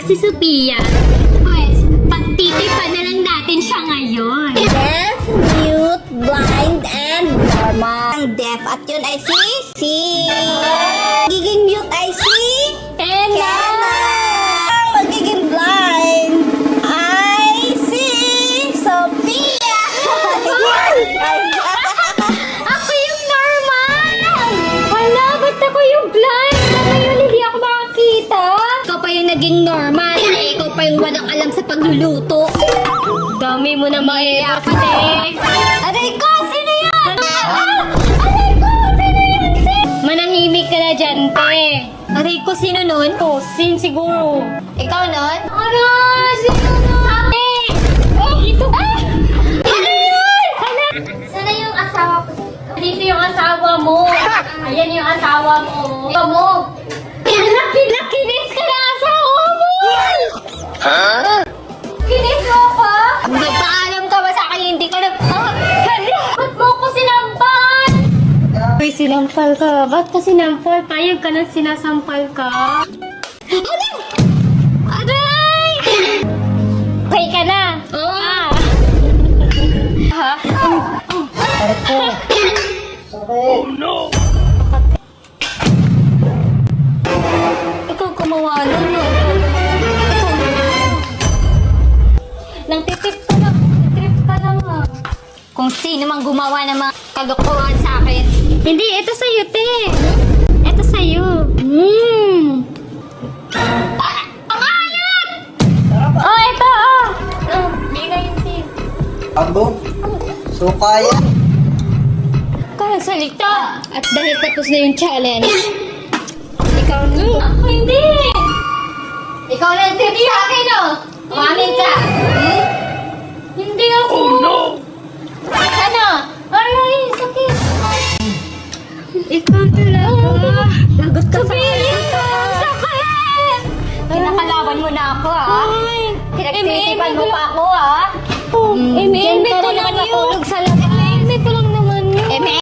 si Sophia. Pues, pagtitipan na lang natin siya ngayon. Deaf, mute, blind, and normal. Ang deaf at yun ay si magiging mute ay si Ella! Ang magiging blind ay si Sophia. Ako yung normal! Wala, ba't ako yung blind? Na ngayon hindi ako makakita. Ikaw pa yung naging normal. Ikaw pa yung walang alam sa pagluluto. Dami mo na maiyak, ate. Aray ko, sino yan? Aray ko! Sino yan? Manahimik ka na dyan, te. Aray ko, sino nun? Oh, siguro. Ikaw nun? Aray! Sino nun? Sabi! Ito! Ano yun? Sana yung asawa ko dito. Dito yung asawa mo. Ayan yung asawa mo. Ito mo. Kinis ka na asawa mo! Kinis mo ko? Nagpaalam ka ba sa akin? Hindi ka ba't mo ko sinampal? Uy, sinampal ka. Ba't ka sinampal? Payag ka na sinasampal ka? Aray! Aray! Okay ka na? Oo. Ha? Aray ko. Sakit. Ikaw gumawa nun, no? Nang titip ka lang. Trip ka lang, ha? Kung sino mang gumawa ng mga kalokohan sa akin. Hindi, ito sa'yo, te. Ito sa'yo. Pangalan! Oh, ito, oh. Oh, bigay yung tea. Abo, so kaya. Kaya salita. At dahil tapos na yung challenge, ikaw na. Ako hindi. Ikaw na trip sa akin, oh. Umamin ka. Hindi ako. Oh, no. Ano? Aray, sakit. Ikaw talaga. Lagot ka sa akin. Sakit. Kinakalaban mo na ako, ha? Pinagtitipan mo pa ako, ha? Diyan ka na naman matulog sa